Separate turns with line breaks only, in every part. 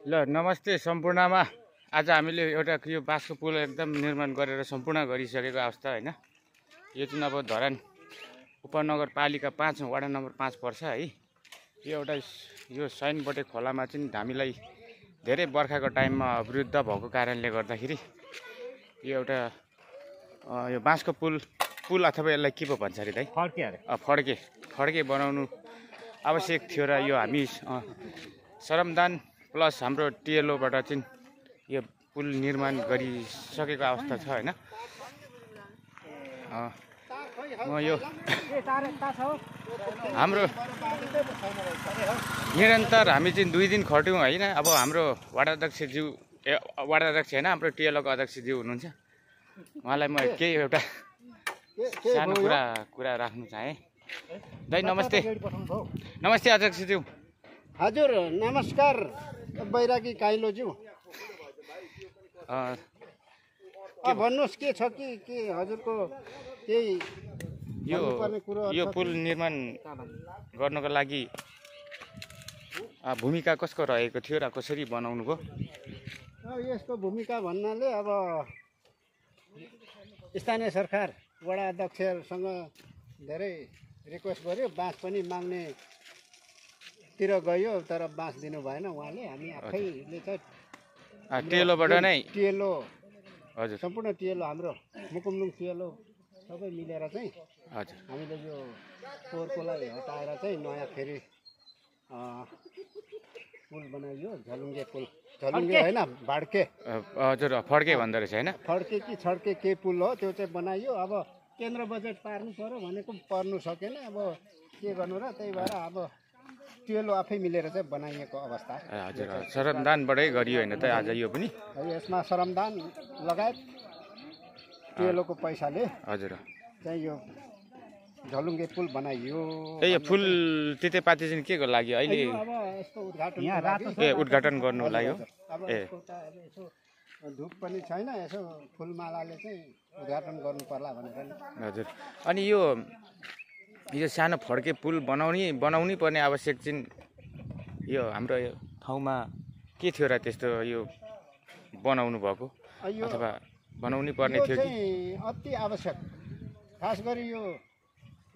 ल नमस्ते सम्पूर्णमा। आज हामीले एउटा यो बाँसको पुल एकदम निर्माण गरेर सम्पूर्ण गरिसकेको अवस्था होइन। यो चाहिँ अब धरान उपनगरपालिका 5 वडा नम्बर 5 पर्छ है। यो एउटा यो सैनबटे खोलामा चाहिँ हामीलाई धेरै बर्खाको टाइममा अवरुद्ध भएको कारणले गर्दाखेरि यो एउटा यो बाँसको पुल अथवा यसलाई के पो भन्छ अरे दाइ? फड्के बनाउनु आवश्यक थियो र यो हामी श्रमदान प्लस हाम्रो टिएलओबाट चाहिँ यो पुल निर्माण गरिसकेको अवस्था छ होइन। म यो हाम्रो निरन्तर हामी चाहिँ 2 दिन खट्यौँ होइन। अब हाम्रो वडाध्यक्षज्यू होइन, हाम्रो टिएलओको अध्यक्षज्यू हुनुहुन्छ, उहाँलाई म केही एउटा सानो कुरा राख्नु चाहेँ। दाइ नमस्ते। नमस्ते अध्यक्षज्यू।
हजुर नमस्कार बैरागी काइलोज्यू। भन्नुहोस् के छ कि हजुरको केही
यो पुल निर्माण गर्नको लागि भूमिका कसको रहेको थियो र कसरी बनाउनु भयो?
यसको भूमिका भन्नाले अब स्थानीय सरकार वडा अध्यक्षसँग धेरै रिक्वेस्ट गर्यो, बाँस पनि माग्ने तिर गयो, तर बाँस दिनु भएन उहाँले। हामी आफैले चाहिँ
टिएलओबाट नै
टिएलओ
हजुर
सम्पूर्ण टिएलओ हाम्रो मुकुमलुङ टिएलओ सबै मिलेर चाहिँ
हजुर
हामीले यो पोहोरकोलाई हटाएर चाहिँ नयाँ फेरि पुल बनाइयो। झलुङ्गे पुल, झलुङ्गे होइन भाड्के,
हजुर फड्के भन्दो रहेछ होइन।
फड्के कि छड्के के पुल हो त्यो चाहिँ बनाइयो। अब केन्द्र बजेट पार्नु पर्यो भनेको पर्नु सकेन, अब के गर्नु र त्यही भएर अब टिएलओ आफै मिलेर चाहिँ बनाइएको अवस्था।
हजुर श्रमदानबाटै गरियो होइन त आज यो पनि?
यसमा श्रमदान लगायत टिएलओको पैसाले
हजुर
चाहिँ यो झलुङ्गे पुल बनाइयो।
यो पुल तितेपाती चाहिँ के को लागि अहिले?
अब यसको उद्घाटन
उद्घाटन गर्नुको लागि हो।
अब यसको त यसो धुप पनि छैन, यसो फुलमालाले चाहिँ उद्घाटन गर्नु पर्ला भनेर नि।
हजुर अनि यो सानो फड्के पुल बनाउनै पर्ने आवश्यक चाहिँ यो हाम्रो ठाउँमा के थियो र त्यस्तो यो बनाउनु भएको अथवा बनाउनै पर्ने थियो कि?
अति आवश्यक, खास गरी यो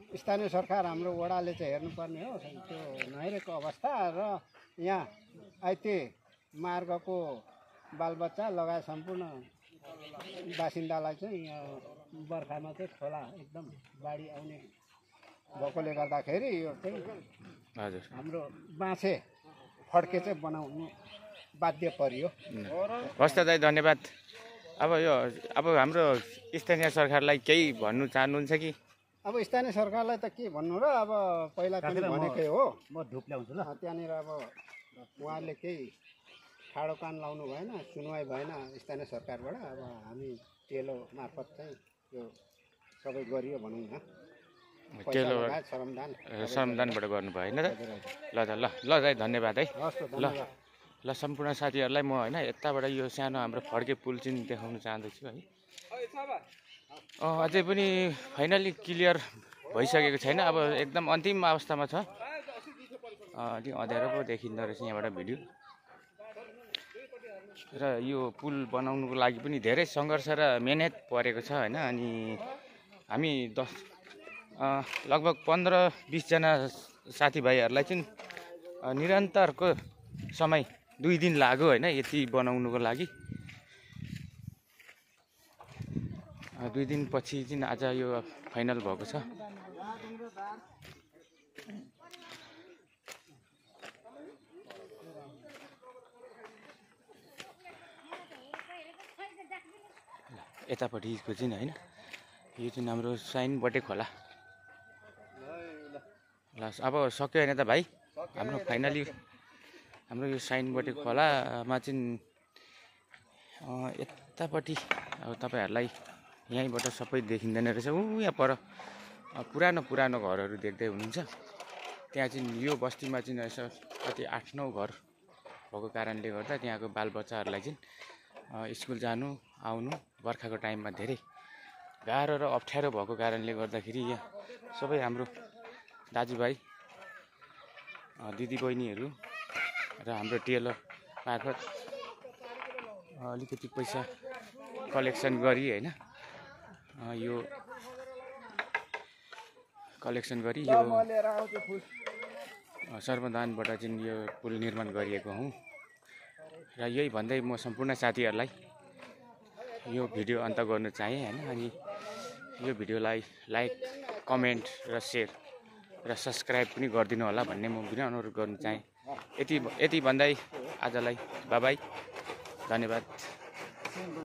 स्थानीय सरकार हाम्रो वडाले चाहिँ हेर्नुपर्ने हो त्यो नहेरेको अवस्था र यहाँ आइते मार्गको बालबच्चा लगायत सम्पूर्ण बासिन्दालाई चाहिँ बर्खामा चाहिँ खोला एकदम बाढी आउने भएकोले गर्दाखेरि यो चाहिँ
हजुर
हाम्रो बाँसे फड्के चाहिँ बनाउनु बाध्य परियो।
हस् त दाइ, धन्यवाद। अब हाम्रो स्थानीय सरकारलाई केही भन्नु चाहनुहुन्छ कि?
अब स्थानीय सरकारलाई त के भन्नु र, अब पहिला पनि भनेकै हो, म धुप ल्याउँछु ल। त्यहाँनिर अब उहाँले केही ठाडो कान लाउनु भएन, सुनवाई भएन स्थानीय सरकारबाट। अब हामी टिएलओ मार्फत चाहिँ यो सबै गरियो भनौँ न।
श्रमदानबाट गर्नुभयो होइन त? ल दाइ धन्यवाद है। ल सम्पूर्ण साथीहरूलाई म होइन यताबाट यो सानो हाम्रो फड्के पुल चाहिँ देखाउन चाहँदैछु है। अझै पनि फाइनली क्लियर भइसकेको छैन, अब एकदम अन्तिम अवस्थामा छ। अलि अँध्यारो पो देखिँदो रहेछ यहाँबाट भिडियो। र यो पुल बनाउनुको लागि पनि धेरै सङ्घर्ष र मेहनत परेको छ होइन। अनि हामी लगभग 15-20 जना साथीभाइहरूलाई चाहिँ निरन्तरको समय 2 दिन लाग्यो होइन यति बनाउनुको लागि। 2 दिनपछि चाहिँ आज यो फाइनल भएको छ। यतापट्टिको चाहिँ होइन यो चाहिँ हाम्रो साइनबटे खोला। ल अब सक्यो होइन त भाइ? हाम्रो फाइनली हाम्रो यो साइनबटे खोलामा चाहिँ यतापट्टि अब तपाईँहरूलाई यहीँबाट सबै देखिँदैन रहेछ। यहाँ पर पुरानो घरहरू देख्दै हुनुहुन्छ। त्यहाँ चाहिँ यो बस्तीमा चाहिँ यसो कति 8-9 घर भएको कारणले गर्दा त्यहाँको बालबच्चाहरूलाई चाहिँ स्कुल जानु आउनु बर्खाको टाइममा धेरै गाह्रो र अप्ठ्यारो भएको कारणले गर्दाखेरि यहाँ सबै हाम्रो दाजुभाइ दिदीबहिनीहरू र हाम्रो टिएलओ मार्फत अलिकति पैसा कलेक्सन गरी होइन यो कलेक्सन गरी यो सर्वदानबाट चाहिँ यो पुल निर्माण गरिएको हुँ र यही भन्दै म सम्पूर्ण साथीहरूलाई यो भिडियो अन्त गर्न चाहेँ होइन। अनि यो भिडियोलाई लाइक कमेन्ट र सेयर र सब्सक्राइब पनि गरिदिनु होला भन्ने म बिना अनुरोध गर्न चाहेँ। यति भन्दै आजलाई बाई बाई, धन्यवाद।